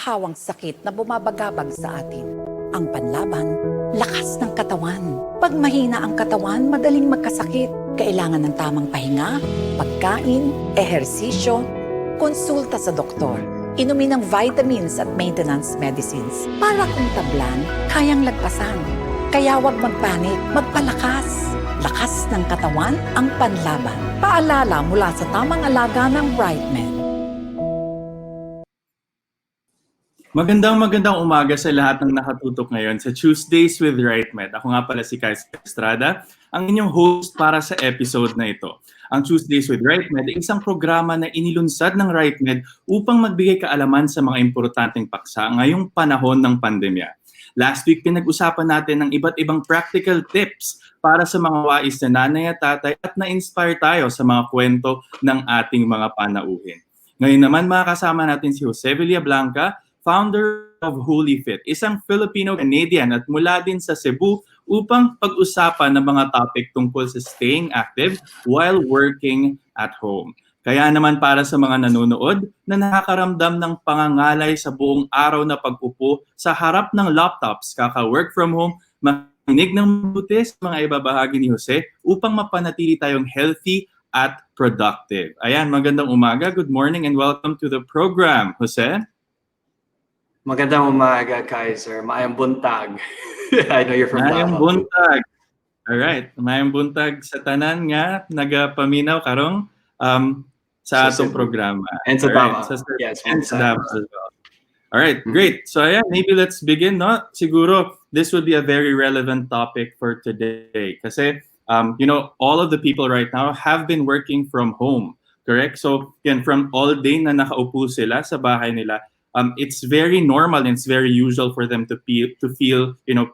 hawang sakit na bumabagabag sa atin. Ang panlaban, lakas ng katawan. Pag mahina ang katawan, madaling magkasakit. Kailangan ng tamang pahinga, pagkain, ehersisyo, konsulta sa doktor. Inumin ng vitamins at maintenance medicines para kung tablan, kayang lagpasan. Kaya huwag magpanik, magpalakas. Lakas ng katawan ang panlaban. Paalala mula sa tamang alaga ng RiteMED. Magandang umaga sa lahat ng nakatutok ngayon sa Tuesdays with RiteMED. Ako nga pala si Kais Estrada, ang inyong host para sa episode na ito. Ang Tuesdays with RiteMED ay isang programa na inilunsad ng RiteMED upang magbigay kaalaman sa mga importanteng paksa ngayong panahon ng pandemya. Last week, pinag-usapan natin ng iba't ibang practical tips para sa mga wais na nanay at tatay at na-inspire tayo sa mga kwento ng ating mga panauhin. Ngayon naman, makakasama natin si Jose Villablanca, founder of Holifit, isang Filipino-Canadian at mula din sa Cebu upang pag-usapan ng mga topic tungkol sa staying active while working at home. Kaya naman para sa mga nanonood na nakakaramdam ng pangangalay sa buong araw na pag-upo sa harap ng laptops, kaka-work from home, makinig ng mabuti sa mga ibabahagi ni Jose upang mapanatili tayong healthy at productive. Ayan, magandang umaga, good morning and welcome to the program. Jose? Magandang umaga, Kaiser. Maayong buntag. I know you're from Maayong Davao. buntag. Alright, maayong buntag sa tanan nga, nagapaminaw karong sa atong programa. And sa Davao. Yes, and sa Davao as well. Alright, great. So yeah, maybe let's begin, no? Siguro, this would be a very relevant topic for today. Kasi, all of the people right now have been working from home, correct? So, yan, from all day na nakaupo sila sa bahay nila, it's very normal and it's very usual for them to feel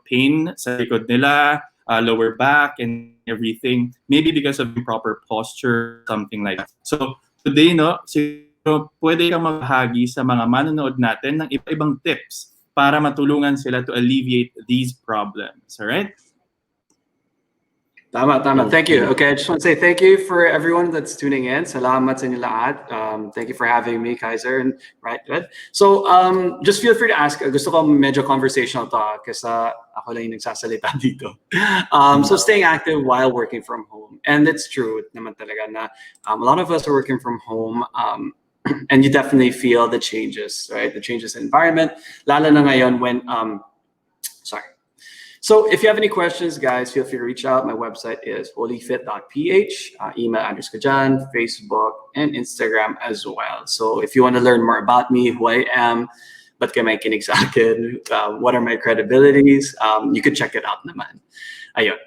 pain sa likod nila, lower back and everything, maybe because of improper posture, something like that. So today, siguro pwede kang magbahagi sa mga manonood natin ng iba-ibang tips para matulungan sila to alleviate these problems. All right? Tama. Thank you. Okay, I just want to say thank you for everyone that's tuning in. Salamat sa inyo lahat. Thank you for having me, Kaiser and RiteMED. So, just feel free to ask. Gusto ko medyo conversational to kasi ako lang yung nagsasalita dito. So, staying active while working from home. And it's true naman talaga na a lot of us are working from home. And you definitely feel the changes, right? The changes in environment. Lalo na ngayon when, So if you have any questions, guys, feel free to reach out. My website is holifit.ph, email address ko dyan, Facebook, and Instagram as well. So if you want to learn more about me, who I am, ba't kayo may kinig sa akin, what are my credibilities, you can check it out naman. Ayun.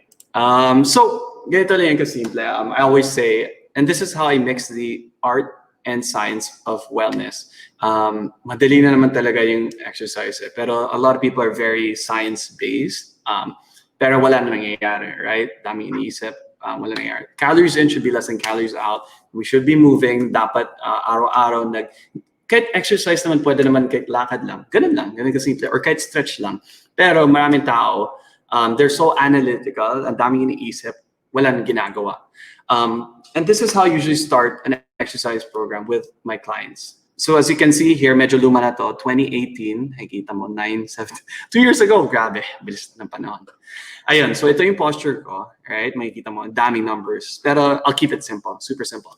So ganito lang yung kasimple. I always say, and this is how I mix the art and science of wellness. Madali na naman talaga yung exercise pero a lot of people are very science-based. Pero wala na nangyayari, right? Daming iniisip, wala nangyayari. Calories in should be less than calories out. We should be moving. Dapat araw-araw kahit exercise naman, pwede naman kahit lakad lang. Ganun kasimple. Or kahit stretch lang. Pero maraming tao, they're so analytical, ang daming iniisip, wala nang ginagawa. And this is how I usually start an exercise program with my clients. So as you can see here, medyo luma na to, 2018, nakikita mo, 2 years ago, grabe, bilis ng panahon. Ayun, so ito yung posture ko, right? Makikita mo, daming numbers. Pero I'll keep it simple, super simple.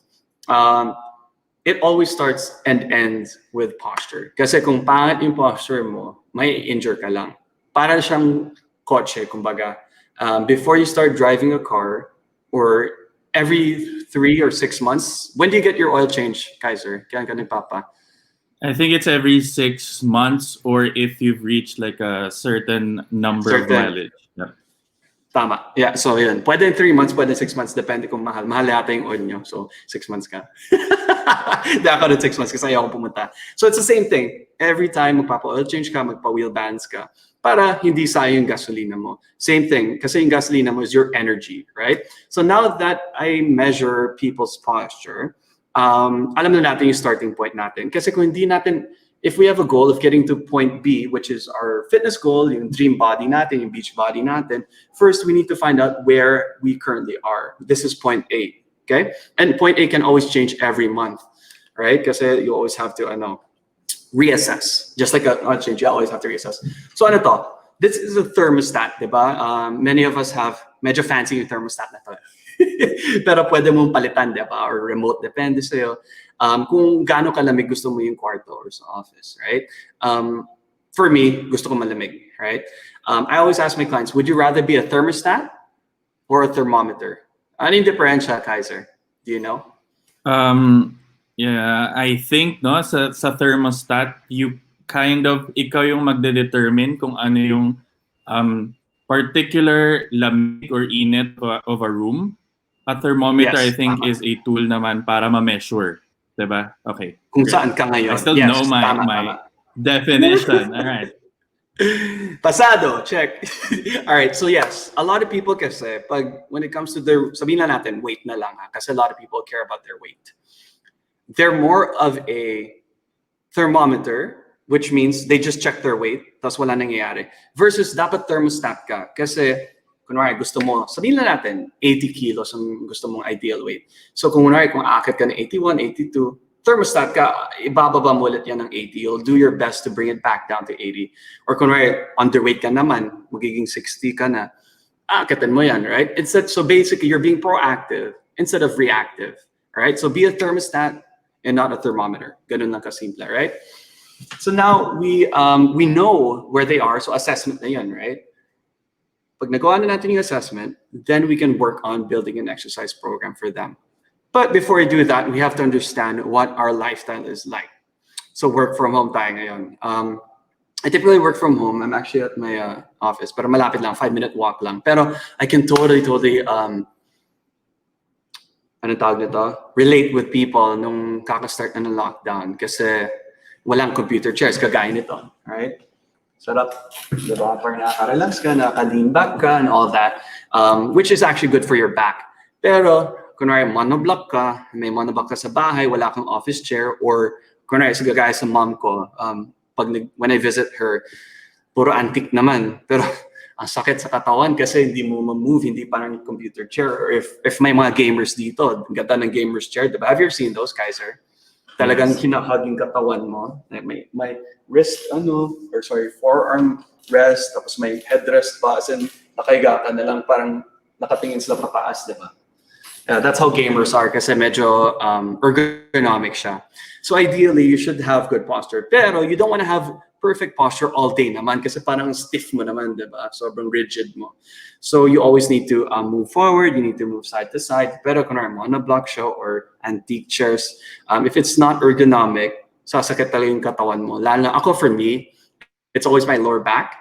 It always starts and ends with posture. Kasi kung pangit yung posture mo, may injure ka lang. Para siyang kotse, kumbaga. Before you start driving a car, or every 3 or 6 months. When do you get your oil change, Kaiser? Kaya ka ni Papa? I think it's every 6 months or if you've reached like a certain number of mileage. Yeah. Tama. Yeah, so yun. Pwede 3 months, pwede 6 months. Depende kung mahal. Mahal yata yung oil nyo. So 6 months ka. Hindi ako rin 6 months kasi ayaw ko pumunta. So it's the same thing. Every time magpapa-oil change ka, magpa-wheel bands ka. Para hindi sayang yung gasolina mo. Same thing, kasi yung gasolina mo is your energy, right? So now that I measure people's posture, alam na natin yung starting point natin. Kasi kung hindi natin, if we have a goal of getting to point B, which is our fitness goal, yung dream body natin, yung beach body natin, first we need to find out where we currently are. This is point A, okay? And point A can always change every month, right? Kasi you always have to, reassess. Just like a change, you always have to reassess. So ano to? This is a thermostat, diba? Many of us have medyo fancy yung thermostat na to. Pero pwede mong palitan, diba? Or remote, depende sa'yo. Kung gaano kalamig gusto mo yung kwarto or sa office, right? For me, gusto ko malamig, right? I always ask my clients, would you rather be a thermostat or a thermometer? Ano yung differential, Kaiser? Do you know? Yeah, I think no sa thermostat, you kind of ikaw yung magde-determine kung ano yung particular lamig or init of a room. A thermometer, Yes, I think, tama. is a tool naman para ma-measure, diba? Okay. Kung great. saan ka ngayon. I still Yes, know my tama. definition. All right. Pasado, check. All right, so yes, a lot of people kasi, when it comes to their, sabihin na natin, weight na lang ha, kasi a lot of people care about their weight. They're more of a thermometer, which means they just check their weight, tapos wala nangyayari. Versus dapat thermostat ka, kasi kunwari gusto mo, sabihin na natin, 80 kilos ang gusto mong ideal weight. So kung aakit ka ng 81, 82, thermostat ka, ibababa mo ulit yan ng 80. You'll do your best to bring it back down to 80. Or kunwari, underweight ka naman, magiging 60 ka na, aakitin mo yan, right? So basically, you're being proactive instead of reactive, right? So be a thermostat and not a thermometer. Ganun lang kasimple, right? So now we know where they are. So assessment na yan, right? Pag nagawa na natin yung assessment, then we can work on building an exercise program for them. But before we do that, we have to understand what our lifestyle is like. So work from home tayo ngayon. I typically work from home. I'm actually at my office, pero malapit lang, 5-minute walk lang. Pero I can totally relate with people nung kakastart na ng lockdown kasi walang computer chairs, kagaya nito, right? Sarap, diba? Parang nakaka-relax ka, nakaka-lean back ka, and all that, which is actually good for your back. Pero kunwari monoblock ka, may monoblock ka sa bahay, wala kang office chair, or kunwari sa gagaya sa mom ko, when I visit her, puro antique naman, pero ang sakit sa katawan kasi hindi mo ma-move, hindi parang computer chair. Or if may mga gamers dito, ganda ng gamers chair, diba? Have you ever seen those, Kaiser? Talagang hinahag yung katawan mo. May wrist, forearm rest, tapos may headrest pa, as in, nakahiga ka na lang, parang nakatingin sila pataas, diba? That's how gamers are kasi medyo ergonomic siya. So ideally, you should have good posture. Pero you don't want to have perfect posture all day naman kasi parang stiff mo naman, diba? Sobrang rigid mo. So you always need to move forward, you need to move side to side. Pero kung monoblock show or antique chairs, if it's not ergonomic, sasakit talaga yung katawan mo. Lalo na ako, for me, it's always my lower back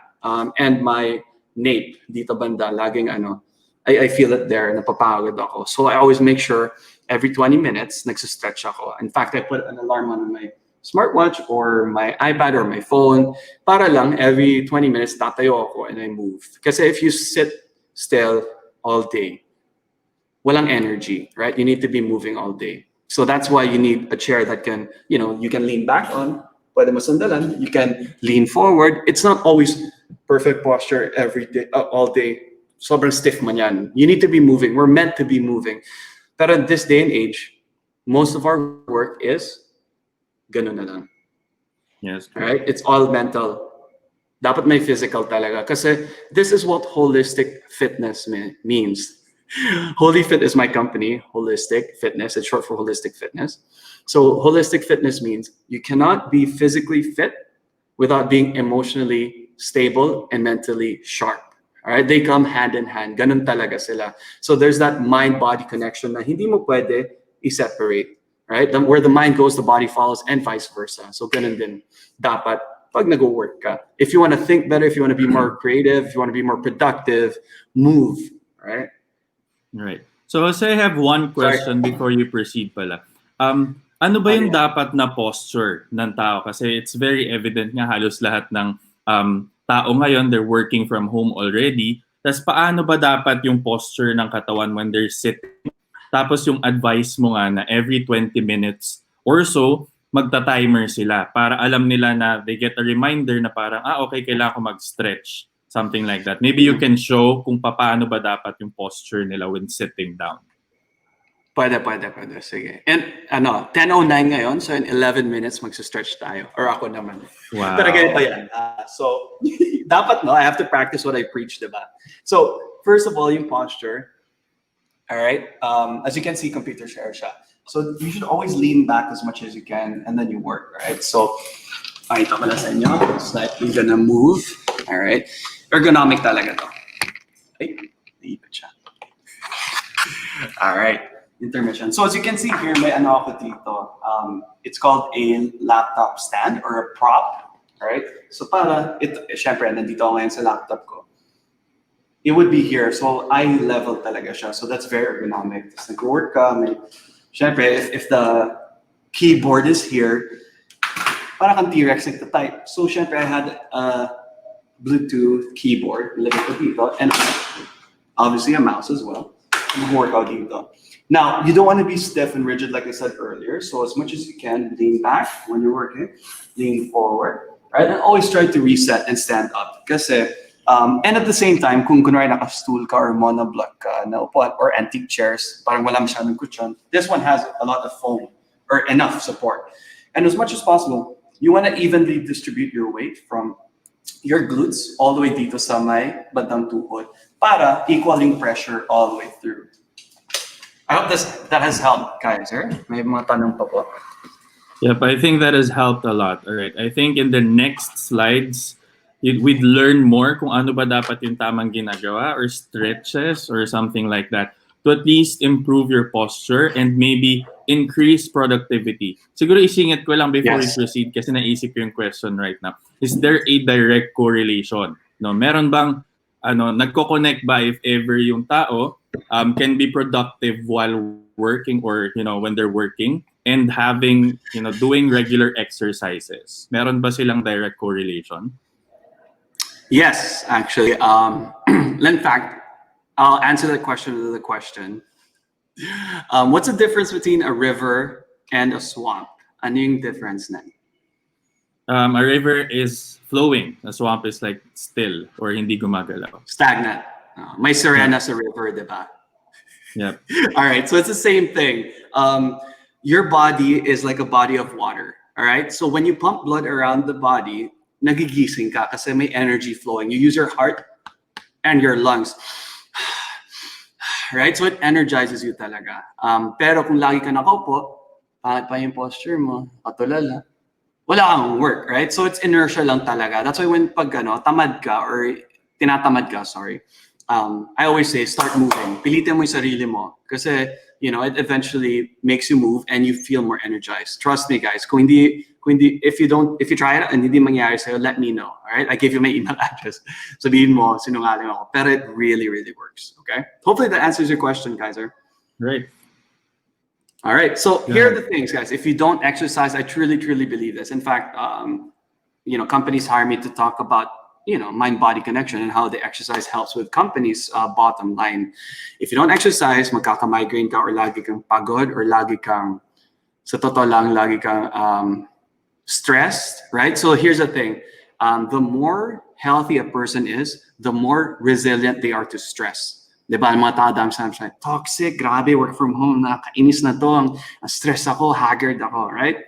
and my nape dito banda. Laging I feel it there, napapagod ako. So I always make sure every 20 minutes, nagsistretch ako. In fact, I put an alarm on my smartwatch or my iPad or my phone para lang every 20 minutes tatayo ako and I move. Kasi if you sit still all day, walang energy, right? You need to be moving all day. So that's why you need a chair that can, you can lean back on, pwede mo sandalan, you can lean forward. It's not always perfect posture every day, all day. Sobrang stiff man yan. You need to be moving. We're meant to be moving. Pero in this day and age, most of our work is ganun na lang. Yes. Right? It's all mental. Dapat may physical talaga. Kasi this is what holistic fitness means. Holifit is my company, Holistic Fitness. It's short for Holistic Fitness. So holistic fitness means you cannot be physically fit without being emotionally stable and mentally sharp. All right, they come hand in hand. Ganun talaga sila. So there's that mind-body connection na hindi mo pwede i-separate. Right? Where the mind goes, the body follows, and vice versa. So ganun din dapat pag nag-work ka. If you want to think better, if you want to be more creative, if you want to be more productive, move. Right? Right. So Jose, I have one question before you proceed pala. Ano ba yung dapat na posture ng tao? Kasi it's very evident nga halos lahat ng tao ngayon, they're working from home already. Tapos paano ba dapat yung posture ng katawan when they're sitting? Tapos yung advice mo nga na every 20 minutes or so, magta-timer sila para alam nila na they get a reminder na parang, okay, kailangan ko mag-stretch. Something like that. Maybe you can show kung paano ba dapat yung posture nila when sitting down. Pwede. Sige. And 10:09 ngayon, so in 11 minutes magsa-stretch tayo. Or ako naman. Wow. Pero ganito yan. So, dapat I have to practice what I preach, diba? So, first of all, yung posture. All right? As you can see, computer share siya. So, you should always lean back as much as you can and then you work, right? So, pakita ko lang sa inyo. Slightly gonna move. All right? Ergonomic talaga to. Ay, naipit siya. All right. Intermission. So as you can see here, may ano ako dito. It's called a laptop stand or a prop. All right? So para, syempre, nandito ako ngayon sa laptop ko. It would be here. So eye level talaga siya. So that's very ergonomic. Tapos nag-work ka. Syempre, if the keyboard is here, para kang T-Rex nagta-type. So syempre, I had a Bluetooth keyboard. Nilagay ko dito. And obviously a mouse as well. Nag-workout dito. Now, you don't want to be stiff and rigid like I said earlier. So as much as you can, lean back when you're working, lean forward, right? And always try to reset and stand up. Kasi, and at the same time, kung kunwari naka-stool ka or monoblock ka na upuan or antique chairs, parang wala masyadong cushion, this one has a lot of foam or enough support. And as much as possible, you want to evenly distribute your weight from your glutes all the way dito sa may bandang tuhod para equaling pressure all the way through. I hope that has helped, guys. May mga tanong pa po. Yep, I think that has helped a lot. All right. I think in the next slides, we'd learn more kung ano ba dapat yung tamang ginagawa or stretches or something like that to at least improve your posture and maybe increase productivity. Siguro isingit ko lang before we proceed kasi naisip ko yung question right now. Is there a direct correlation? No, meron bang nagko-connect ba if ever yung tao can be productive while working or when they're working and having doing regular exercises? Meron ba silang direct correlation? Yes, actually. In fact, I'll answer that question with a question. What's the difference between a river and a swamp? Ano yung difference na? A river is flowing. A swamp is like still or hindi gumagalaw. Stagnant. May sirena sa river, diba? Yep. All right, so it's the same thing. Your body is like a body of water. All right, so when you pump blood around the body, nagigising ka kasi may energy flowing. You use your heart and your lungs. Right, so it energizes you talaga. Pero kung lagi ka nakaupo, pa yung posture mo, patulala, wala kang work, right? So it's inertia lang talaga. That's why when pag tamad ka or tinatamad ka, sorry, I always say start moving. Pilitin mo yung sarili mo kasi it eventually makes you move and you feel more energized. Trust me, guys. Kung hindi, if you try it and hindi mangyari sa'yo, let me know. All right, I gave you my email address. Sabihin mo, sinungaling ako. Pero it really, really works. Okay. Hopefully that answers your question, guys. Right. All right. So here are the things, guys. If you don't exercise, I truly, truly believe this. In fact, companies hire me to talk about mind-body connection and how the exercise helps with companies' bottom line. If you don't exercise, magkaka-migraine ka or lagi kang pagod or lagi kang, sa totoo lang, lagi kang stressed, right? So here's the thing. The more healthy a person is, the more resilient they are to stress. Diba? Ang mga tadam sabi, toxic, grabe, work from home, nakainis na to, ang stress ako, haggard ako, right?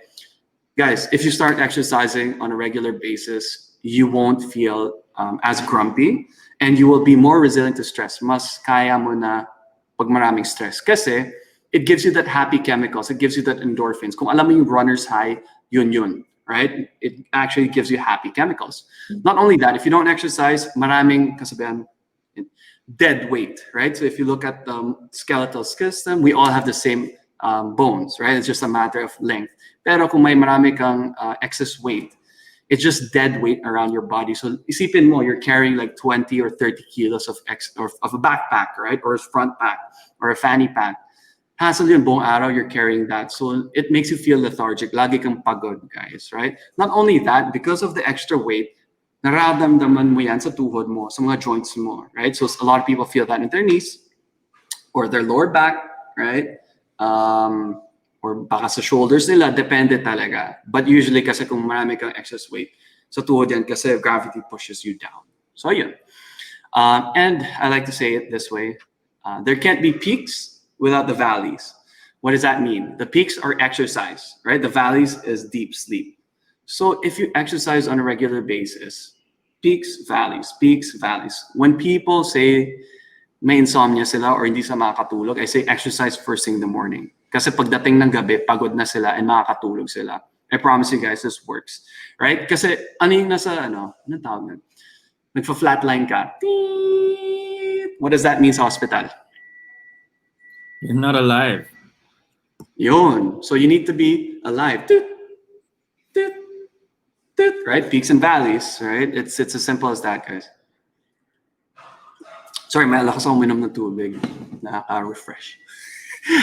Guys, if you start exercising on a regular basis, you won't feel as grumpy and you will be more resilient to stress. Mas kaya mo na pag maraming stress. Kasi it gives you that happy chemicals. It gives you that endorphins. Kung alam mo yung runner's high, yun, right? It actually gives you happy chemicals. Not only that, if you don't exercise, maraming kasabihan, dead weight, right? So if you look at the skeletal system, we all have the same bones, right? It's just a matter of length. Pero kung may marami kang excess weight, it's just dead weight around your body. So isipin mo, you're carrying like 20 or 30 kilos of a backpack, right? Or a front pack or a fanny pack. Hassle yun, buong araw, you're carrying that. So it makes you feel lethargic. Lagi kang pagod, guys, right? Not only that, because of the extra weight, nararamdaman mo yan sa tuhod mo, sa mga joints mo, right? So a lot of people feel that in their knees or their lower back, right? Or baka sa shoulders nila, depende talaga. But usually kasi kung marami kang excess weight, sa tuhod yan kasi gravity pushes you down. So yun. And I like to say it this way, there can't be peaks without the valleys. What does that mean? The peaks are exercise, right? The valleys is deep sleep. So if you exercise on a regular basis, peaks, valleys, peaks, valleys. When people say may insomnia sila or hindi sa makakatulog, I say exercise first thing in the morning. Kasi pagdating ng gabi, pagod na sila and makakatulog sila. I promise you guys, this works. Right? Kasi ano yung nasa, anong tawag nun? Nagfa-flatline ka. Beep. What does that mean sa hospital? You're not alive. Yun. So you need to be alive. Toot, toot, toot, right? Peaks and valleys, right? It's as simple as that, guys. Sorry, may lakas akong minom ng tubig. Nakaka-refresh.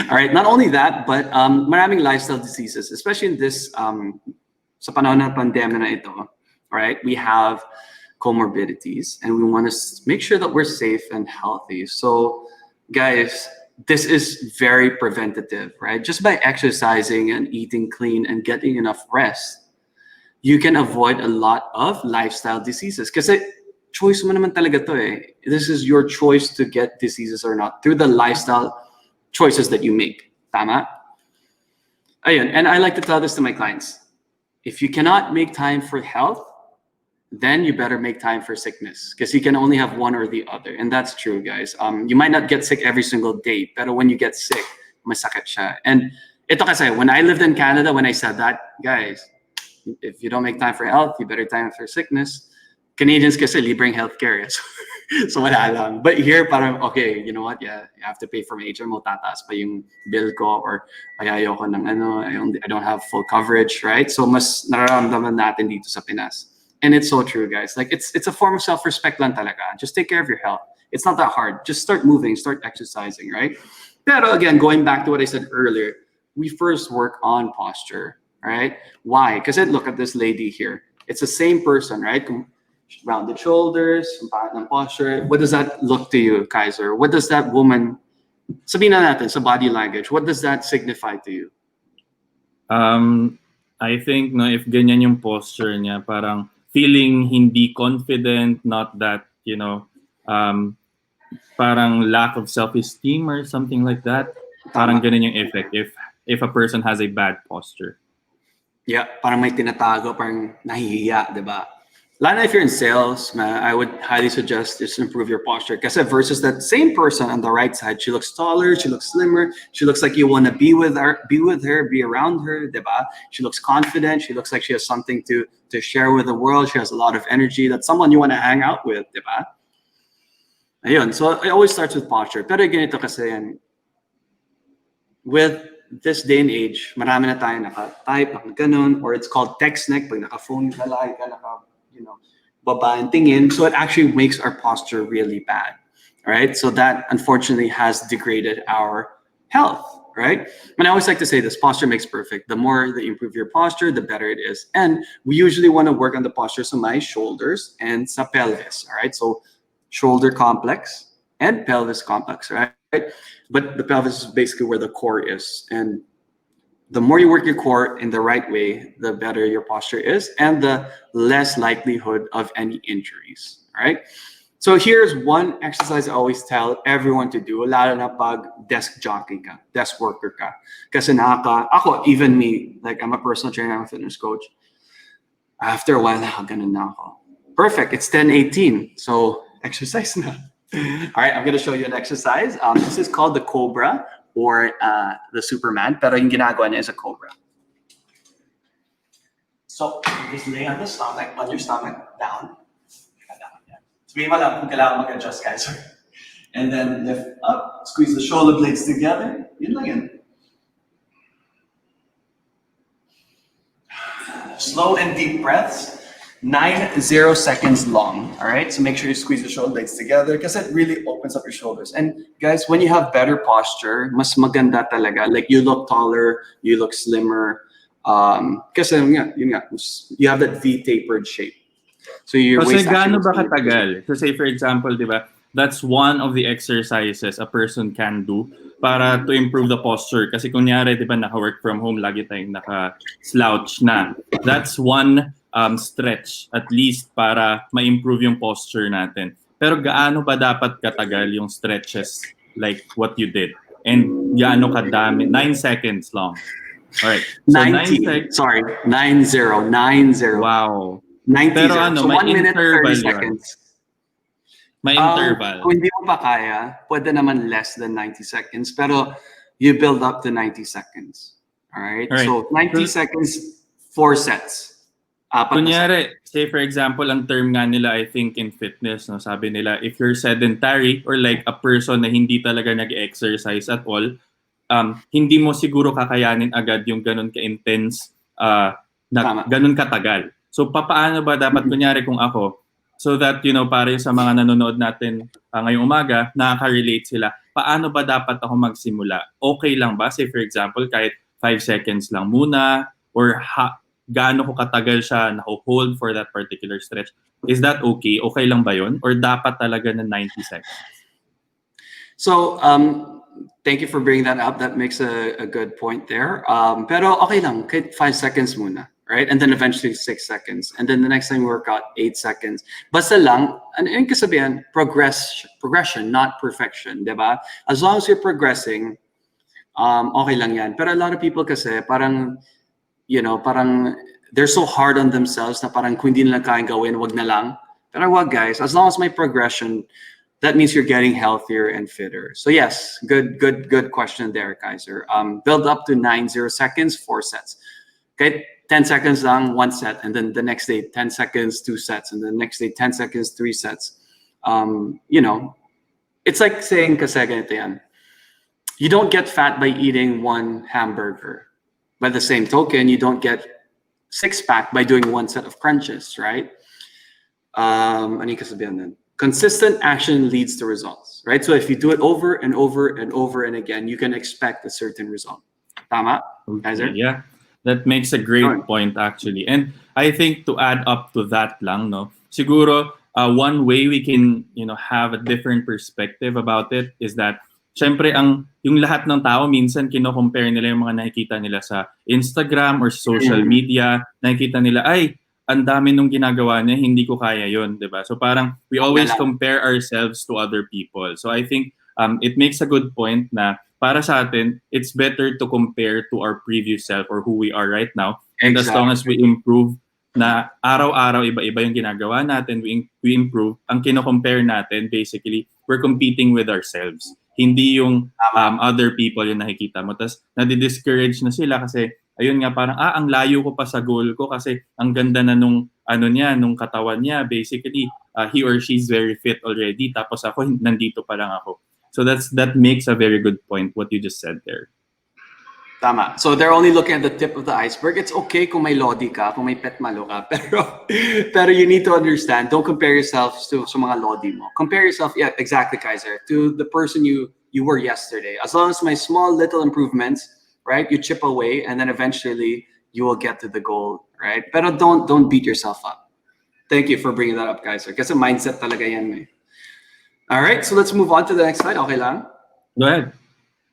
All right, not only that, but maraming lifestyle diseases, especially in this, sa panahon ng pandemya na ito, right? We have comorbidities and we want to make sure that we're safe and healthy. So, guys, this is very preventative, right? Just by exercising and eating clean and getting enough rest, you can avoid a lot of lifestyle diseases. Kasi choice mo naman talaga to eh. This is your choice to get diseases or not through the lifestyle choices that you make. Tama? Ayun, and I like to tell this to my clients. If you cannot make time for health, then you better make time for sickness because you can only have one or the other. And that's true, guys. You might not get sick every single day, but when you get sick, masakit siya. And ito kasi, when I lived in Canada, when I said that, guys, if you don't make time for health, you better time for sickness. Canadians kasi libreng healthcare. So wala lang. But here, parang, okay, you know what? Yeah, you have to pay for my HMO, tataas pa yung bill ko, or ayoko ng I don't have full coverage, right? So mas nararamdaman natin dito sa Pinas. And it's so true, guys. Like it's a form of self-respect lang talaga. Just take care of your health. It's not that hard. Just start moving, start exercising, right? Pero again, going back to what I said earlier, we first work on posture, right? Why? Because look at this lady here. It's the same person, right? Rounded shoulders, posture. What does that look to you, Kaiser? What does that woman, sabihin na natin sa body language, what does that signify to you? I think if ganyan yung posture niya, parang feeling hindi confident, not that, parang lack of self-esteem or something like that. Parang ganun yung effect if a person has a bad posture. Yeah, parang may tinatago, parang nahihiya, di ba? Lalo na if you're in sales, I would highly suggest just improve your posture. Kasi versus that same person on the right side, she looks taller, she looks slimmer, she looks like you want to be with her, be around her, diba? She looks confident, she looks like she has something to share with the world, she has a lot of energy, that's someone you want to hang out with, diba? Ayun, so it always starts with posture. Pero ganito kasi yan, with this day and age, marami na tayo naka-type, ganun, or it's called text neck, pag naka-phone ka, baba and tingin. So it actually makes our posture really bad, right? So that unfortunately has degraded our health, right? And I always like to say this, posture makes perfect. The more that you improve your posture, the better it is. And we usually want to work on the posture of my shoulders and sa pelvis, all right? So shoulder complex and pelvis complex, right? But the pelvis is basically where the core is. And the more you work your core in the right way, the better your posture is and the less likelihood of any injuries, all right? So here's one exercise I always tell everyone to do, lalo na pag desk jockey ka, desk worker ka. Kasi ako, even me, like I'm a personal trainer, I'm a fitness coach. After a while, ganun na ako. Perfect, it's 10:18, so exercise na. All right, I'm gonna show you an exercise. This is called the Cobra, or the Superman, pero yung ginagawa niya is a cobra. So, you just lay on your stomach, down. Sabihin mo lang kung kailangan mag-adjust, guys. And then lift up, squeeze the shoulder blades together. Yun lang yun. Slow and deep breaths. 90 seconds long, all right? So make sure you squeeze the shoulder blades together because it really opens up your shoulders. And guys, when you have better posture, mas maganda talaga. Like you look taller, you look slimmer. Kasi you have that V-tapered shape. So your Kasi waist gaano actually ba katagal? So say for example, di ba, that's one of the exercises a person can do para to improve the posture. Kasi kunyari, di ba, naka-work from home, lagi tayong naka-slouch na. That's one stretch at least para ma-improve yung posture natin. Pero gaano ba dapat katagal yung stretches like what you did? And gaano kadami. 9 seconds long. Alright. So 90. 9 seconds. Sorry, 90. 90. Wow. 90. Pero ano, So may 1 minute, 30 interval yun. seconds. May interval. Kung hindi mo pa kaya, pwede naman less than 90 seconds. Pero you build up to 90 seconds. Alright? Alright. So 90 seconds, 4 sets. Kunyari, say for example, ang term nga nila, I think in fitness, no, sabi nila, if you're sedentary or like a person na hindi talaga nag-exercise at all, hindi mo siguro kakayanin agad yung ganun ka-intense, ganun katagal. So, papaano ba dapat, kunyari kung ako, so that, para sa mga nanonood natin ngayong umaga, nakaka-relate sila, paano ba dapat ako magsimula? Okay lang ba? Say for example, kahit 5 seconds lang muna, or gaano ko katagal siya na-hold for that particular stretch. Is that okay? Okay lang ba yun? Or dapat talaga na 90 seconds? So, thank you for bringing that up. That makes a good point there. Pero okay lang, 5 seconds muna, right? And then eventually 6 seconds. And then the next time we work out, 8 seconds. Basta lang, ano yung kasabihan? Progression, not perfection, di ba? As long as you're progressing, okay lang yan. Pero a lot of people kasi parang, parang they're so hard on themselves na parang kung hindi nila kayang gawin, wag na lang. Pero wag guys, as long as may progression, that means you're getting healthier and fitter. So yes, good question there, Kaiser. Build up to 90 seconds, 4 sets. Okay, 10 seconds lang, 1 set, and then the next day 10 seconds, 2 sets, and the next day 10 seconds, 3 sets. It's like saying kasi ganito yan. You don't get fat by eating 1 hamburger. By the same token, you don't get 6-pack by doing 1 set of crunches, right? Ano yung kasabihan nun? Consistent action leads to results, right? So if you do it over and over and over and again, you can expect a certain result. Tama? Okay, yeah, that makes a great point actually. And I think to add up to that lang, no, siguro one way we can, have a different perspective about it is that syempre yung lahat ng tao minsan kino-compare nila yung mga nakikita nila sa Instagram or social media, nakikita nila ay ang dami nung ginagawa niya, hindi ko kaya yon, 'di ba? So parang we always compare ourselves to other people. So I think it makes a good point na para sa atin, it's better to compare to our previous self or who we are right now. And as long as we improve na araw-araw iba-iba yung ginagawa natin, we improve. Ang kino-compare natin, basically, we're competing with ourselves. Hindi yung other people yung nakikita mo. Tapos nadi-discourage na sila kasi ayun nga parang ang layo ko pa sa goal ko kasi ang ganda na nung katawan niya. Basically, he or she is very fit already. Tapos ako nandito pa lang ako. So that makes a very good point what you just said there. Tama. So they're only looking at the tip of the iceberg. It's okay kung may lodi ka, kung may petmalo ka, pero you need to understand, don't compare yourself to sa mga lodi mo. Compare yourself, yeah, exactly, Kaiser, to the person you were yesterday. As long as my small little improvements, right, you chip away and then eventually you will get to the goal, right? Pero don't beat yourself up. Thank you for bringing that up, Kaiser. Kasi mindset talaga yan, eh. All right, so let's move on to the next slide. Okay lang? Go ahead.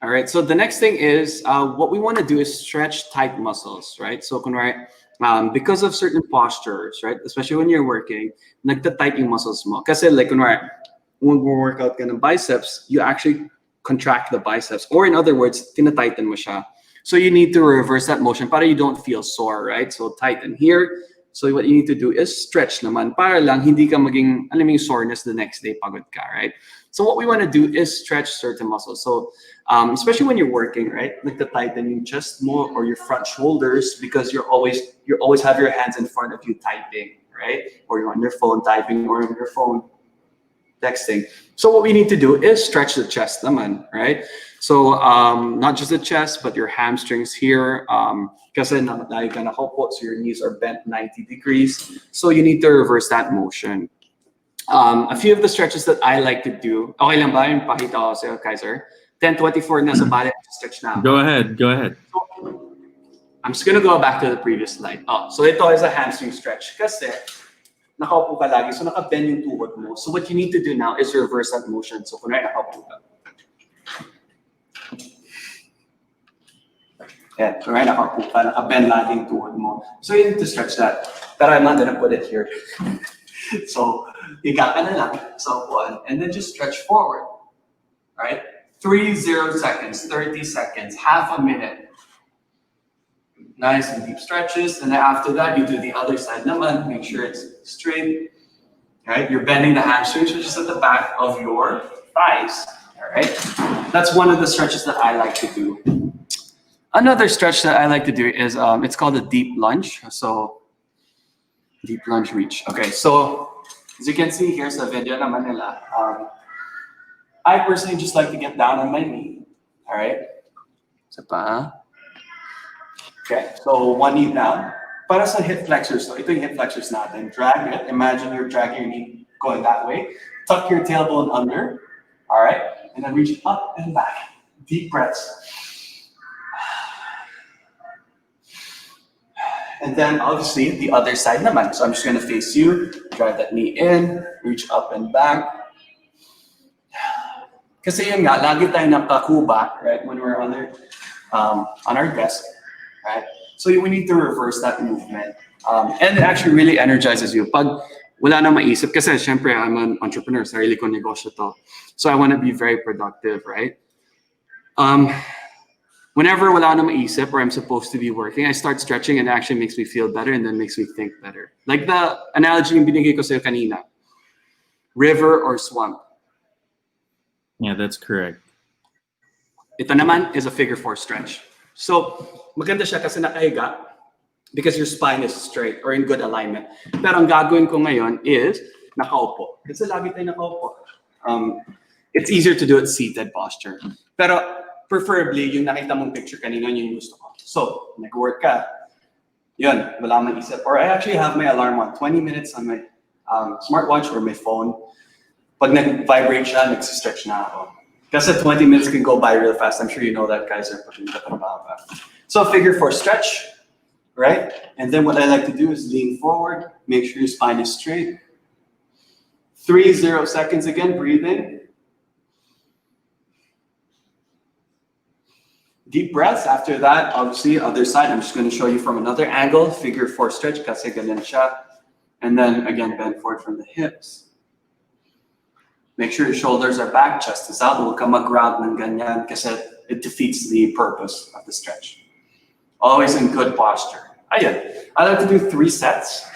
All right, so the next thing is what we want to do is stretch tight muscles, right? So because of certain postures, right? Especially when you're working, nagtatight yung muscles mo. Kasi like when we work out ka ng biceps, you actually contract the biceps. Or in other words, tinatighten mo siya. So you need to reverse that motion para you don't feel sore, right? So tighten here. So what you need to do is stretch naman para lang hindi ka maging, soreness the next day, pagod ka, right? So what we want to do is stretch certain muscles. So especially when you're working, right? Nagtatighten yung chest mo or your front shoulders because you always have your hands in front of you typing, right? Or you're on your phone typing or on your phone texting. So what we need to do is stretch the chest naman, right? So not just the chest, but your hamstrings here. Kasi dahil ka nakaupo, so your knees are bent 90 degrees. So you need to reverse that motion. A few of the stretches that I like to do. Okay lang ba yung pakita ko sa'yo, Kaiser? 10:24 na sa bali, stretch na. Go ahead. So, I'm just gonna go back to the previous slide. So ito is a hamstring stretch. Kasi nakaupo ka lagi, so nakabend yung tuhod mo. So what you need to do now is reverse that motion. So kunwari nakaupo ka. Yeah, kunwari nakaupo ka, nakabend lagi yung tuhod mo. So you need to stretch that. But I'm not gonna put it here. So higa ka na lang sa upuan and then just stretch forward. Right? 30 seconds, 30 seconds, half a minute. Nice and deep stretches. And then after that, you do the other side naman. Make sure it's straight. Right? You're bending the hamstrings, which is at the back of your thighs. All right? That's one of the stretches that I like to do. Another stretch that I like to do is, it's called a deep lunge. So, deep lunge reach. Okay, so as you can see here sa video naman nila, I personally just like to get down on my knee. All right? Isa pa. Okay, so one knee down. Para sa hip flexors, so ito yung hip flexors natin. Drag it. Imagine you're dragging your knee going that way. Tuck your tailbone under. All right? And then reach up and back. Deep breaths. And then obviously the other side naman. So I'm just gonna face you, drive that knee in, reach up and back. Kasi yun nga, lagi tayo nakakuba, right? When we're on our desk, right? So we need to reverse that movement. And it actually really energizes you. Pag wala na maisip, kasi syempre I'm an entrepreneur, sarili ko negosyo to. So I wanna be very productive, right? Whenever wala na maisip or I'm supposed to be working, I start stretching and it actually makes me feel better and then makes me think better. Like the analogy yung binigay ko sa'yo kanina, river or swamp. Yeah, that's correct. Ito naman is a figure 4 stretch. So maganda siya kasi nakahiga because your spine is straight or in good alignment. Pero ang gagawin ko ngayon is nakaupo. Kasi lagi tayo nakaupo. It's easier to do it seated posture. Pero preferably, yung nakita mong picture kanina, yun yung gusto ko. So, nag-work ka. Yun, wala mang isip. Or I actually have my alarm on 20 minutes on my smartwatch or my phone. Pag nag-vibrate siya, nag-stretch na ako. Kasi 20 minutes can go by real fast. I'm sure you know that, guys. So, figure 4 stretch, right? And then what I like to do is lean forward. Make sure your spine is straight. 30 seconds again, breathe in. Deep breaths. After that, obviously, other side. I'm just going to show you from another angle. Figure 4 stretch. Kasi ganyan siya. And then, again, bend forward from the hips. Make sure your shoulders are back, chest is out. Huwag ka mag-grab ng ganyan kasi it defeats the purpose of the stretch. Always in good posture. Ayan. I like to do 3 sets.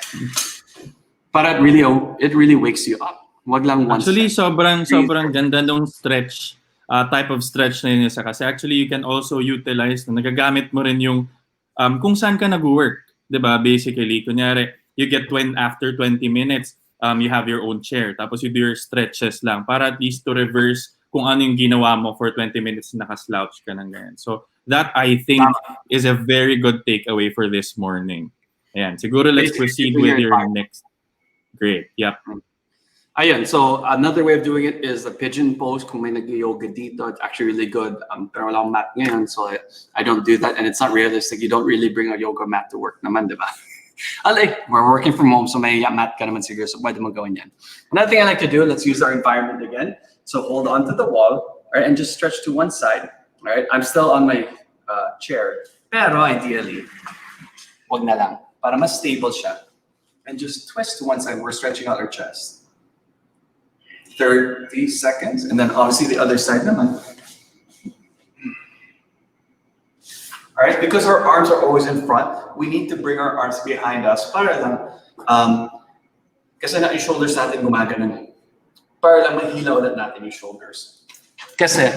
Para it really wakes you up. Huwag lang one Actually, stretch. sobrang ganda ng stretch. Type of stretch na yun isa. Kasi actually, you can also utilize, nagagamit mo rin yung kung saan ka nag-work. Diba? Basically, kunyari, you get after 20 minutes, you have your own chair. Tapos you do your stretches lang para at least to reverse kung ano yung ginawa mo for 20 minutes nakaslouch ka ng ganyan. So that, I think, is a very good takeaway for this morning. Ayan. Siguro let's proceed with your next. Great. Yep. Ayan, so another way of doing it is the pigeon pose. Kung may nag-yoga dito, it's actually really good. Pero wala akong mat ngayon, so I don't do that. And it's not realistic. You don't really bring a yoga mat to work naman, di ba? Like, we're working from home, so may mat ka naman siguro, so pwede mo gawin yan. Another thing I like to do, let's use our environment again. So hold on to the wall, right, and just stretch to one side. All right, I'm still on my chair. Pero ideally, wag na lang. Para mas stable siya. And just twist to one side. We're stretching out our chest. 30 seconds, and then obviously the other side naman. All right, because our arms are always in front, we need to bring our arms behind us para lang, kasi na yung shoulders natin gumagano. Para lang mahila ulit natin yung shoulders. Kasi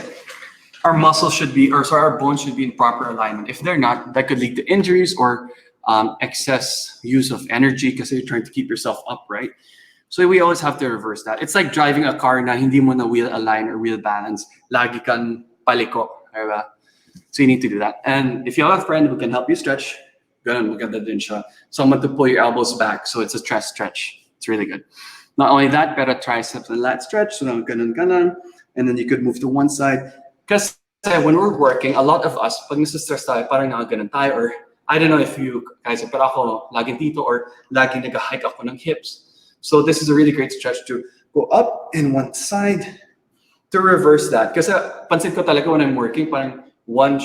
our muscles should be, our bones should be in proper alignment. If they're not, that could lead to injuries or excess use of energy kasi you're trying to keep yourself upright. So we always have to reverse that. It's like driving a car na hindi mo na wheel align or wheel balance. Lagi kang paliko. Diba? So you need to do that. And if you have a friend who can help you stretch, ganun, maganda din siya. Someone to pull your elbows back so it's a chest stretch. It's really good. Not only that, pero triceps and lat stretch. So now ganun. And then you could move to one side. Because when we're working, a lot of us, pag nasa-stress tayo, parang nakaganon tayo. Or I don't know if you guys, pero ako, laging dito or laging nag-hike ako ng hips. So this is a really great stretch to go up in one side to reverse that. Kasi pansin ko talaga when I'm working, parang one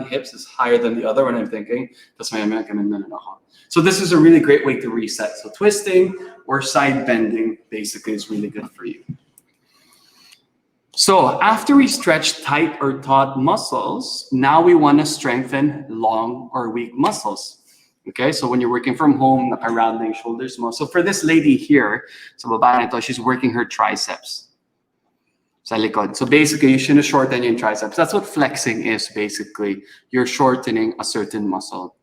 hips is higher than the other when I'm thinking. Tapos maya ganun ako. So this is a really great way to reset. So twisting or side bending basically is really good for you. So after we stretch tight or taut muscles, now we want to strengthen long or weak muscles. Okay, so when you're working from home, naka-rounding shoulders mo. So for this lady here, sa baba nito, she's working her triceps. Sa likod. So basically, you shouldn't shorten your triceps. That's what flexing is, basically. You're shortening a certain muscle.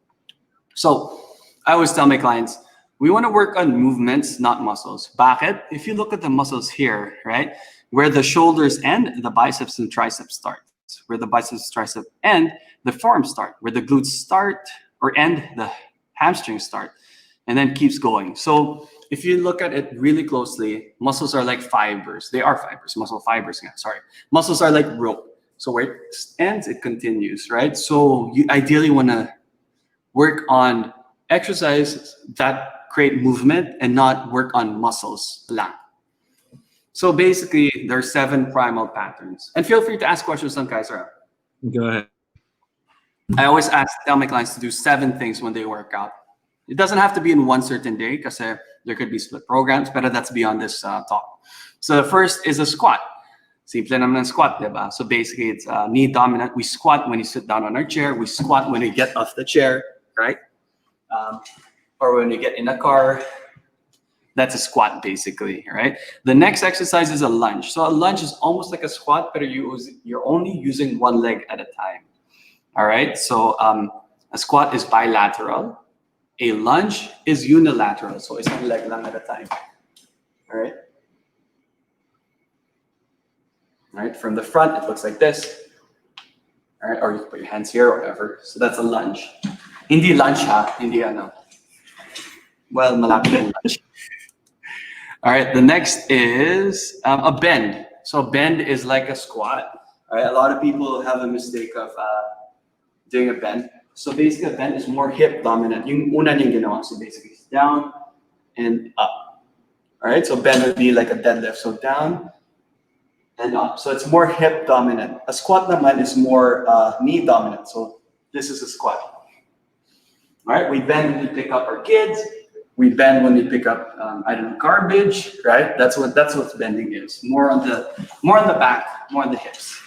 So I always tell my clients, we want to work on movements, not muscles. Bakit? If you look at the muscles here, right, where the shoulders end, the biceps and triceps start. Where the biceps, triceps end, the forearms start. Where the glutes start or end, the hamstrings start. And then keeps going. So if you look at it really closely, muscles are like fibers. They are fibers, muscle fibers. Yeah, sorry. Muscles are like rope. So where it ends, it continues, right? So you ideally want to work on exercises that create movement and not work on muscles lang. So basically, there are 7 primal patterns. And feel free to ask questions on Kaiser. Go ahead. I always tell my clients to do 7 things when they work out. It doesn't have to be in one certain day because there could be split programs, but that's beyond this talk. So the first is a squat. Simple naman ang squat, diba? So basically, it's knee dominant. We squat when you sit down on our chair. We squat when we get off the chair, right? Or when you get in a car. That's a squat, basically, right? The next exercise is a lunge. So a lunge is almost like a squat, but you're only using one leg at a time. All right, so a squat is bilateral. A lunge is unilateral, so isang leg lang at a time. All right. All right, from the front, it looks like this. All right, or you can put your hands here or whatever. So that's a lunge. Hindi lunge ha, hindi ano. Well, malapit yung lunge. All right, the next is a bend. So a bend is like a squat. All right, a lot of people have a mistake of doing a bend. So basically, a bend is more hip dominant. Yung una niyang ginawa. So basically, it's down and up. All right, so bend would be like a deadlift. So down and up. So it's more hip dominant. A squat naman is more knee dominant. So this is a squat. All right, we bend when we pick up our kids. We bend when we pick up, I don't know, garbage, right? That's what bending is. More on the back, more on the hips.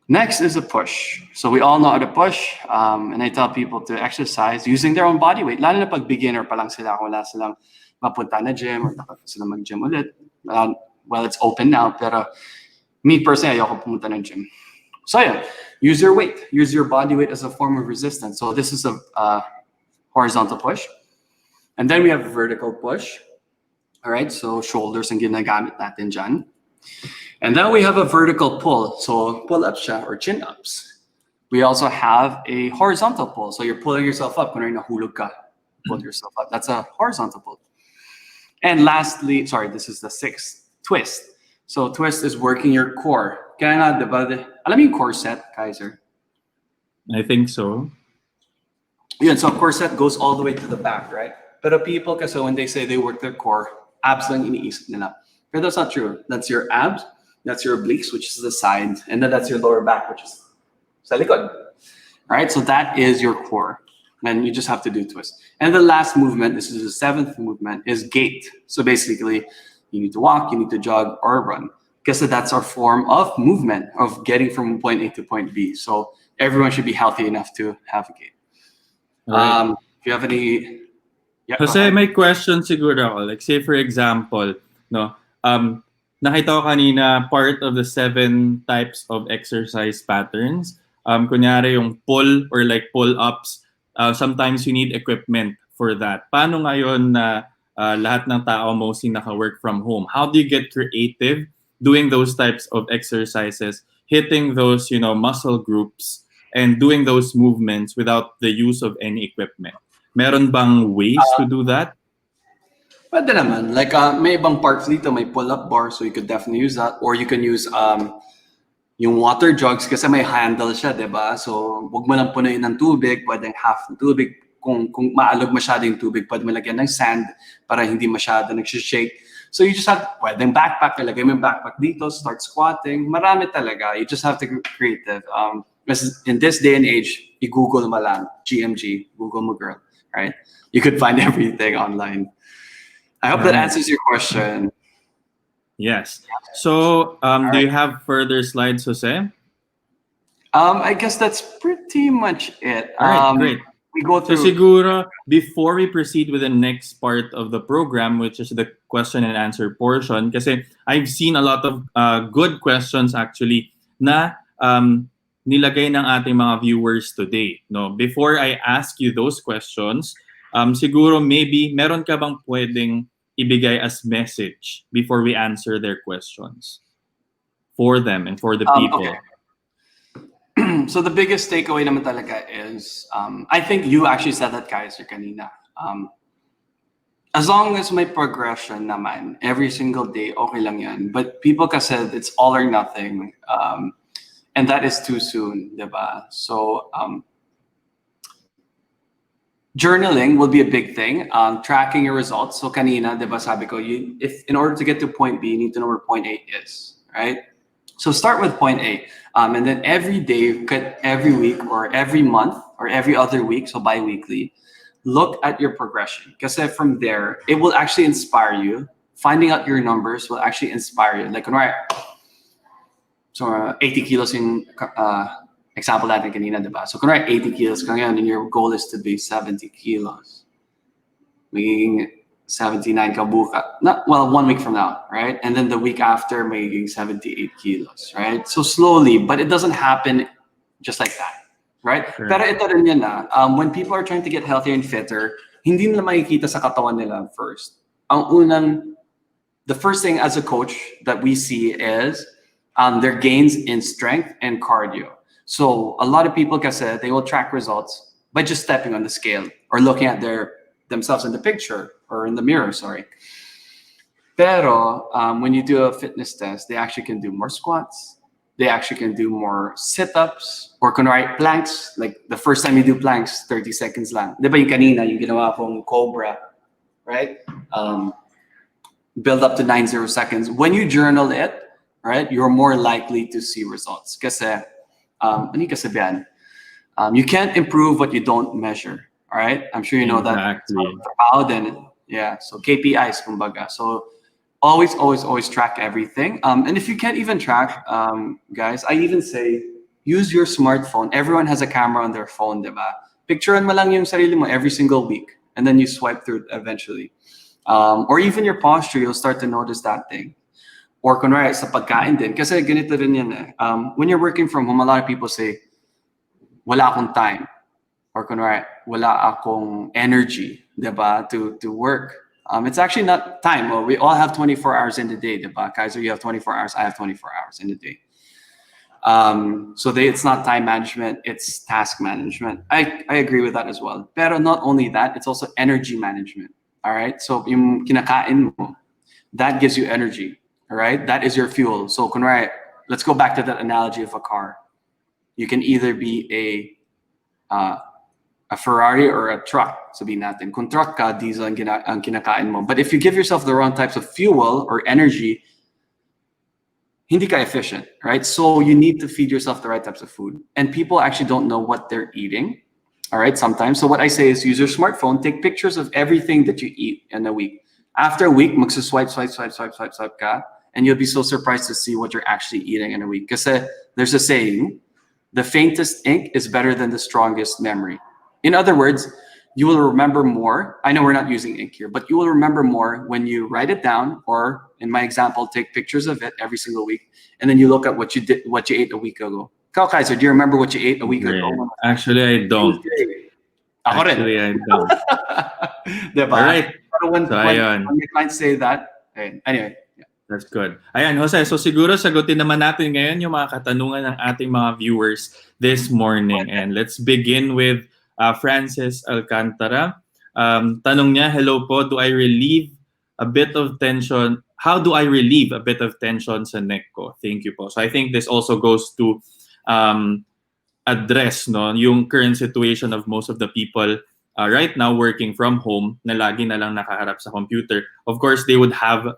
Next is a push. So we all know how to push, and I tell people to exercise using their own body weight. Lalo na pag beginner pa lang sila, wala silang mapunta na gym or takot sila mag-gym ulit. Well, it's open now, pero me personally, ayoko pumunta ng gym. So yeah, use your weight. Use your body weight as a form of resistance. So this is a horizontal push. And then we have a vertical push. All right, so shoulders ang ginagamit natin dyan. And then we have a vertical pull. So pull-ups siya or chin-ups. We also have a horizontal pull. So you're pulling yourself up. Kunwari nahulog ka, pull yourself up. That's a horizontal pull. And lastly, sorry, this is the 6th, twist. So twist is working your core. Kaya nga, diba, alam mo yung corset, Kaiser? I think so. Yeah, so corset goes all the way to the back, right? Pero people, kasi when they say they work their core, abs lang iniisip nila. But that's not true. That's your abs, that's your obliques, which is the side, and then that's your lower back, which is sa likod. Right? So that is your core. And you just have to do twist. And the last movement, this is the 7th movement, is gait. So basically, you need to walk, you need to jog, or run. Because that's our form of movement, of getting from point A to point B. So everyone should be healthy enough to have a gait. Right. If you have any... Yeah, Jose, may question siguro ako. Like say for example, no, nakita ko kanina part of the 7 types of exercise patterns. Kunyari yung pull or like pull-ups, sometimes you need equipment for that. Paano ngayon na lahat ng tao mostly naka-work from home? How do you get creative doing those types of exercises, hitting those, muscle groups and doing those movements without the use of any equipment? Meron bang ways to do that? Pwede naman. Like, may ibang parts dito, may pull-up bar, so you could definitely use that. Or you can use yung water jugs kasi may handle siya, diba? So, wag mo lang punuin ng tubig, pwedeng half ng tubig. Kung maalog masyado yung tubig, pwede mo lagyan ng sand para hindi masyado nagsishake. So, you just have, pwedeng backpack, ilagay mo yung backpack dito, start squatting. Marami talaga. You just have to be creative. Because in this day and age, i-Google mo lang, GMG, Google mo girl, right? You could find everything online. I hope that answers your question. Yes. So, do you have further slides, Jose? I guess that's pretty much it. All right, great. We go So through. siguro, before we proceed with the next part of the program, which is the question and answer portion, kasi I've seen a lot of good questions actually na nilagay ng ating mga viewers today. No, before I ask you those questions, siguro maybe meron ka bang pwedeng ibigay as message before we answer their questions for them and for the people? Okay. So the biggest takeaway naman talaga is, I think you actually said that, guys, kanina. As long as may progression naman, every single day, okay lang yan. But people kasi it's all or nothing. And that is too soon, diba? So journaling will be a big thing. Tracking your results. So kanina, diba, sabi ko, if in order to get to point B, you need to know where point A is, right? So start with point A, and then every day, every week, or every month, or every other week, so bi-weekly, look at your progression. Because from there, it will actually inspire you. Finding out your numbers will actually inspire you. Like, right, so 80 kilos in example natin kanina, diba? So kung 80 kilos ka ngayon, and your goal is to be 70 kilos. Magiging 79 ka well, 1 week from now, right? And then the week after, magiging 78 kilos, right? So slowly, but it doesn't happen just like that, right? Sure. Pero ito rin yan na, when people are trying to get healthier and fitter, hindi nila makikita sa katawan nila first. The first thing as a coach that we see is their gains in strength and cardio. So a lot of people, kasi, they will track results by just stepping on the scale or looking at themselves in the picture or in the mirror, sorry. Pero when you do a fitness test, they actually can do more squats. They actually can do more sit-ups or kunwari planks. Like the first time you do planks, 30 seconds lang. Di ba yung kanina, yung ginawa kong cobra, right? Build up to 90 seconds. When you journal it, right, you're more likely to see results. Kasi, ano yung kasabihan? You can't improve what you don't measure. All right, I'm sure you know Exactly. that. Yeah, so KPIs, kumbaga. So always track everything. And if you can't even track, guys, I even say use your smartphone. Everyone has a camera on their phone, diba? Picturean mo lang yung sarili mo every single week, and then you swipe through it eventually. Or even your posture, you'll start to notice that thing. Or kunwari sa pagkain din, kasi ganito rin yan eh. When you're working from home, a lot of people say, wala akong time. Or kunwari, wala akong energy, diba, to work. It's actually not time. Well, we all have 24 hours in the day, diba? Kaiser, you have 24 hours, I have 24 hours in the day. So it's not time management, it's task management. I agree with that as well. Pero not only that, it's also energy management. All right, so yung kinakain mo, that gives you energy. All right, that is your fuel. So kunwari, let's go back to that analogy of a car. You can either be a Ferrari or a truck, sabihin natin. Kung truck ka, diesel ang kinakain mo. But if you give yourself the wrong types of fuel or energy, hindi ka efficient, right? So you need to feed yourself the right types of food. And people actually don't know what they're eating, all right, sometimes. So what I say is use your smartphone, take pictures of everything that you eat in a week. After a week, magsuswipe ka, and you'll be so surprised to see what you're actually eating in a week. Kasi there's a saying, the faintest ink is better than the strongest memory. In other words, you will remember more. I know we're not using ink here, but you will remember more when you write it down, or in my example, take pictures of it every single week, and then you look at what you ate a week ago. Kaiser, do you remember what you ate a week ago? Actually, I don't. Actually, I don't. Diba? All right. When your clients say that, anyway. Yeah. That's good. Ayan, Jose, so siguro sagutin naman natin ngayon yung mga katanungan ng ating mga viewers this morning. And let's begin with Francis Alcantara. Tanong niya, hello po, do I relieve a bit of tension? How do I relieve a bit of tension sa neck ko? Thank you po. So I think this also goes to address yung current situation of most of the people right now working from home na lagi na lang nakaharap sa computer. Of course, they would have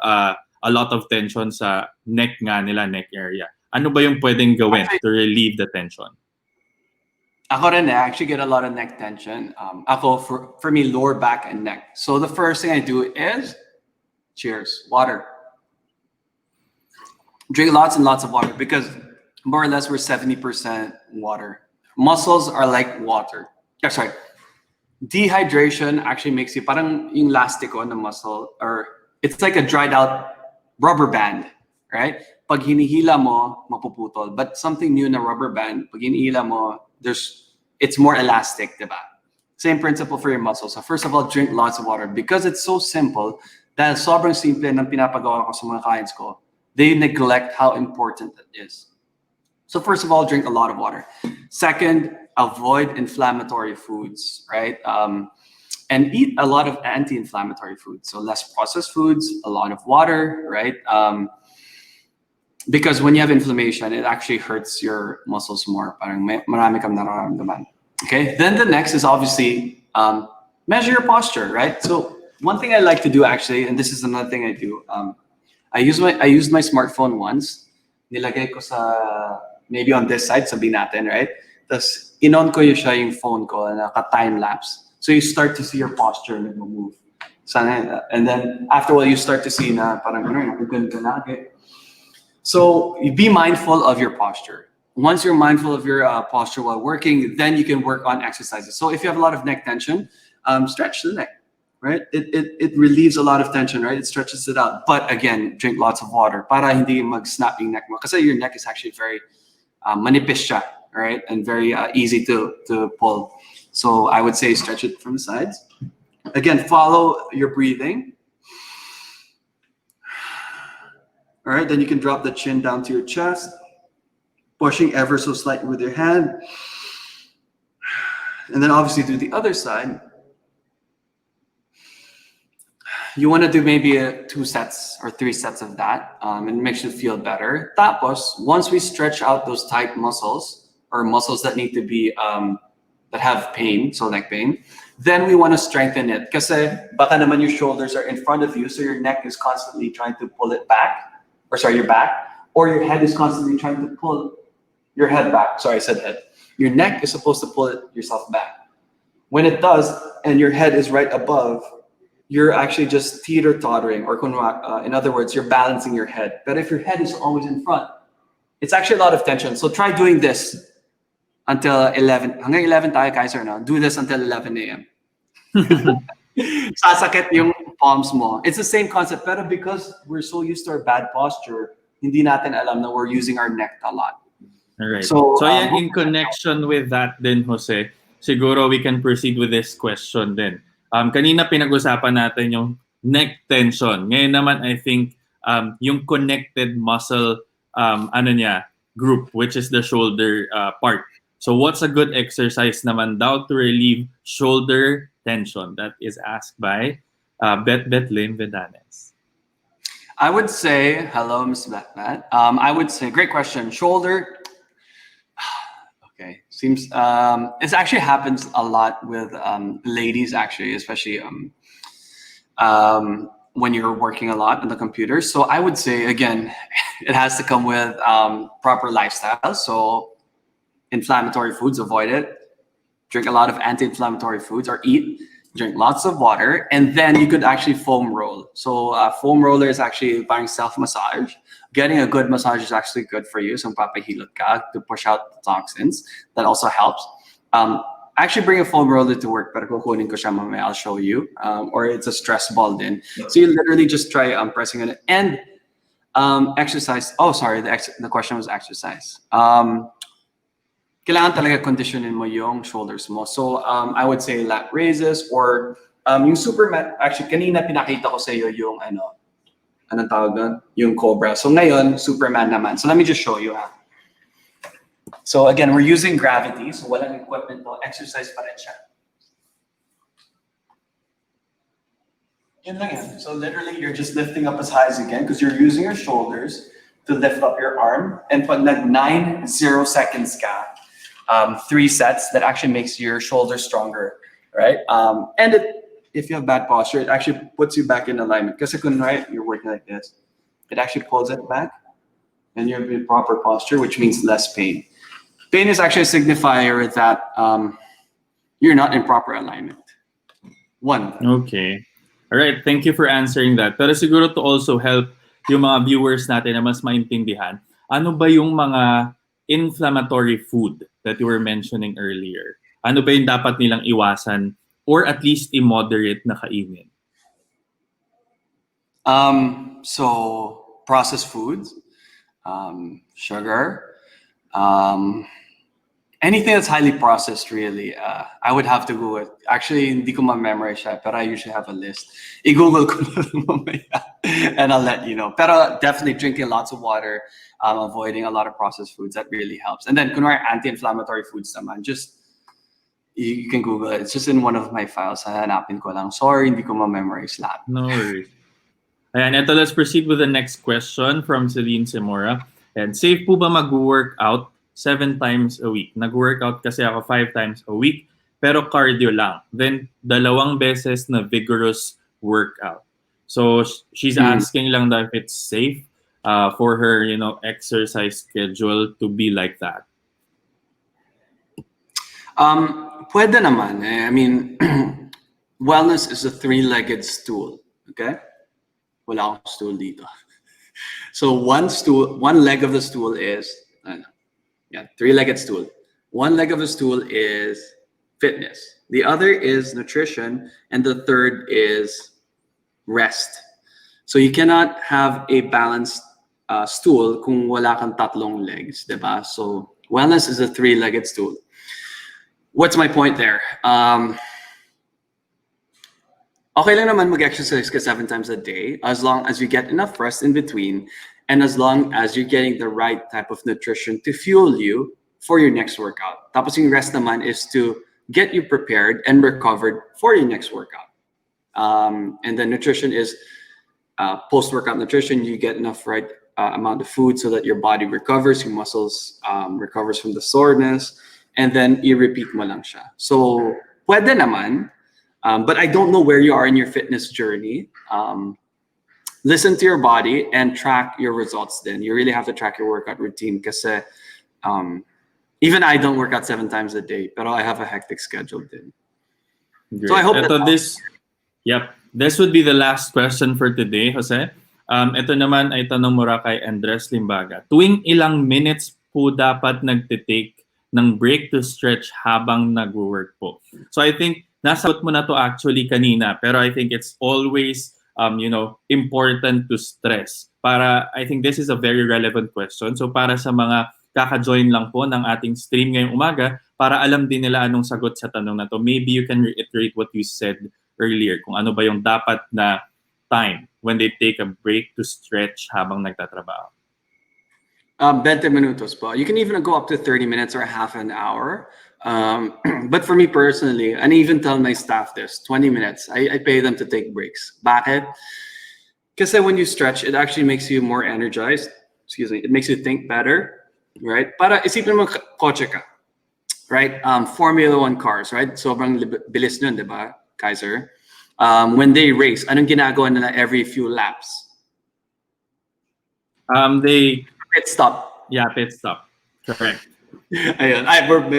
a lot of tension sa neck nga nila, neck area. Ano ba yung pwedeng gawin to relieve the tension? Ako rin, I actually get a lot of neck tension. For me, lower back and neck. So the first thing I do is, cheers, water. Drink lots and lots of water because more or less we're 70% water. Muscles are like water. Sorry. Dehydration actually makes you parang yung lastiko na muscle, or it's like a dried out rubber band, right? Pag hinihila mo, mapuputol. But something new na rubber band, pag hinihila mo, it's more elastic, diba? Same principle for your muscles. So first of all, drink lots of water because it's so simple. Dahil sobrang simple ng pinapagawa ko sa mga clients ko, they neglect how important it is. So first of all, drink a lot of water. Second, avoid inflammatory foods, right? And eat a lot of anti-inflammatory foods. So less processed foods, a lot of water, right? Because when you have inflammation, it actually hurts your muscles more. Parang marami kang nararamdaman. Okay, then the next is obviously measure your posture, right? So one thing I like to do actually, and this is another thing I do, I used my smartphone once. Nilagay ko sa, maybe on this side, sabihin natin, right? Tapos in-on ko yung phone ko, naka-time lapse. So you start to see your posture nag-move. And then after a while, you start to see na parang ganda na. So you be mindful of your posture. Once you're mindful of your posture while working, then you can work on exercises. So if you have a lot of neck tension, stretch the neck, right? It relieves a lot of tension, right? It stretches it out. But again, drink lots of water para hindi mag-snap yung neck mo. Kasi your neck is actually very manipis siya, right? And very easy to pull. So I would say stretch it from the sides. Again, follow your breathing. All right, then you can drop the chin down to your chest, pushing ever so slightly with your hand. And then obviously do the other side. You want to do maybe 2 sets or 3 sets of that, and it makes you feel better. Tapos, once we stretch out those tight muscles or muscles that need to be, that have pain, so neck pain, then we want to strengthen it. Kasi baka naman your shoulders are in front of you, so your neck is constantly trying to pull it back. Or sorry, your back, or your head is constantly trying to pull your head back. Sorry, I said head. Your neck is supposed to pull it yourself back. When it does, and your head is right above, you're actually just teeter-tottering, or in other words, you're balancing your head. But if your head is always in front, it's actually a lot of tension. So try doing this until 11. Hanggang 11 tayo, Kaiser, no? Do this until 11 a.m. Sasakit yung palms mo. It's the same concept, pero because we're so used to our bad posture, hindi natin alam na we're using our neck a lot. All right. So yan, in connection with that then, Jose, siguro we can proceed with this question then. Kanina pinag-usapan natin yung neck tension. Ngayon naman, I think, yung connected muscle group, which is the shoulder part. So what's a good exercise naman daw to relieve shoulder tension? That is asked by Bethlem Vedanes. I would say, hello, Ms. Betmat. I would say, great question. Shoulder, okay, seems, it actually happens a lot with ladies, actually, especially when you're working a lot on the computer. So I would say, again, it has to come with proper lifestyle. So inflammatory foods, avoid it. Drink a lot of anti-inflammatory foods, or eat. Drink lots of water, and then you could actually foam roll. So foam roller is actually buying self-massage. Getting a good massage is actually good for you. So papahilot ka to push out the toxins. That also helps. Actually bring a foam roller to work, pero kukunin ko siya mamaya, I'll show you. Or it's a stress ball din. So you literally just try pressing on it. And exercise. Oh, sorry, the question was exercise. Kailangan talaga conditionin mo yung shoulders mo. So I would say lat raises, or yung Superman. Actually, kanina pinakita ko sa iyo yung anong tawag doon? Yung cobra. So ngayon, Superman naman. So let me just show you. So again, we're using gravity. So walang equipment to. Exercise pa rin siya. Yun lang yan. So literally, you're just lifting up as high as you can because you're using your shoulders to lift up your arm. And pag nag 0 seconds ka, 3 sets, that actually makes your shoulders stronger, right? And if you have bad posture, it actually puts you back in alignment. Because you're working like this, it actually pulls it back, and you're in proper posture, which means less pain. Pain is actually a signifier that you're not in proper alignment. Okay. All right. Thank you for answering that. Pero siguro to also help yung mga viewers natin na mas maintindihan, ano ba yung mga inflammatory food that you were mentioning earlier? Ano ba yung dapat nilang iwasan or at least i-moderate na kainin? So processed foods, sugar, anything that's highly processed, really. I would have to go with, actually, hindi ko ma-memorize siya, but I usually have a list. I-google ko na lang mamaya, and I'll let you know. Pero definitely drinking lots of water, avoiding a lot of processed foods, that really helps. And then, kunwari, anti-inflammatory foods naman, just, you can Google it. It's just in one of my files. Hanapin ko lang. Sorry, hindi ko ma-memorize lahat. No worries. Ayan, ito, let's proceed with the next question from Celine Simora. And safe po ba mag-workout 7 times a week? Nag-workout kasi ako 5 times a week, pero cardio lang. Then, 2 beses na vigorous workout. So, she's asking lang that if it's safe for her, exercise schedule to be like that. Pwede naman. I mean, wellness is a 3-legged stool. Okay? Wala akong stool dito. So one leg of the stool is, 3-legged stool. One leg of the stool is fitness. The other is nutrition, and the third is rest. So you cannot have a balanced stool kung wala kang 3 legs, diba? So wellness is a 3-legged stool. What's my point there? Okay lang naman mag-exercise ka 7 times a day as long as you get enough rest in between and as long as you're getting the right type of nutrition to fuel you for your next workout. Tapos yung rest naman is to get you prepared and recovered for your next workout. And then nutrition is post-workout nutrition. You get enough right amount of food so that your body recovers, your muscles recovers from the soreness, and then i-repeat mo lang siya. So pwede naman. But I don't know where you are in your fitness journey. Listen to your body and track your results then. You really have to track your workout routine because even I don't work out 7 times a day, but I have a hectic schedule then. Great. So I hope this would be the last question for today, Jose. Ito naman ay tanong mula kay Andres Limbaga. Tuwing ilang minutes po dapat nagtitake ng break to stretch habang nag-work po? So I think nasagot mo na to actually kanina, pero I think it's always important to stress. I think this is a very relevant question. So para sa mga kaka-join lang po ng ating stream ngayong umaga, para alam din nila anong sagot sa tanong na to, maybe you can reiterate what you said earlier, kung ano ba yung dapat na time when they take a break to stretch habang nagtatrabaho. 20 minutos po. You can even go up to 30 minutes or half an hour. But for me personally, and I even tell my staff this, 20 minutes. I pay them to take breaks. Bakit? Kasi when you stretch, it actually makes you more energized. Excuse me. It makes you think better, right? Para isipin mo kotse ka, right? Formula 1 cars, right? Sobrang bilis nun, di ba, Kaiser? When they race, anong ginagawa nila every few laps? They Pit stop. Yeah, pit stop. Correct. Ayun.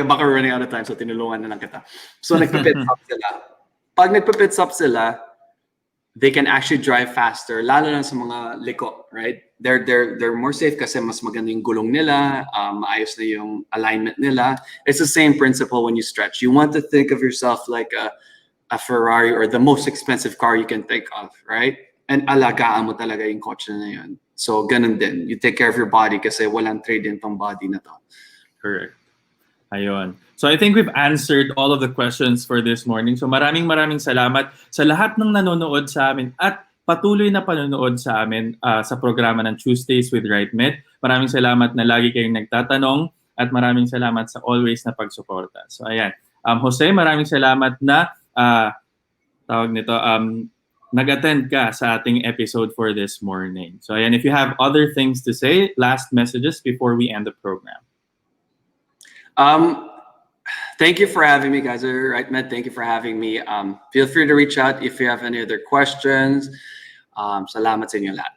Baka running out of time, so tinulungan na lang kita. So nagpa-pit stop sila. Pag nagpa-pit stop sila, they can actually drive faster, lalo na sa mga liko, right? They're more safe kasi mas maganda yung gulong nila, maayos na yung alignment nila. It's the same principle when you stretch. You want to think of yourself like a Ferrari or the most expensive car you can think of, right? And alagaan mo talaga yung kotse na yun. So ganun din. You take care of your body kasi walang trade-in tong body na to. Correct. Ayun. So I think we've answered all of the questions for this morning. So maraming salamat sa lahat ng nanonood sa amin at patuloy na panonood sa amin sa programa ng Tuesdays with RiteMED. Maraming salamat na lagi kayong nagtatanong at maraming salamat sa always na pagsuporta. So ayan. Jose, maraming salamat na nag-attend ka sa ating episode for this morning. So ayan, if you have other things to say, last messages before we end the program. Thank you for having me, guys. RiteMED, thank you for having me. Feel free to reach out if you have any other questions. Salamat sa inyo lahat.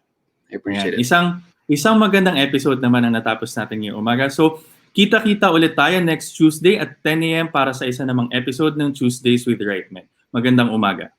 I appreciate it. Isang magandang episode naman ang natapos natin ngayong umaga. So, kita-kita ulit tayo next Tuesday at 10 a.m. para sa isa namang episode ng Tuesdays with RiteMED. Magandang umaga.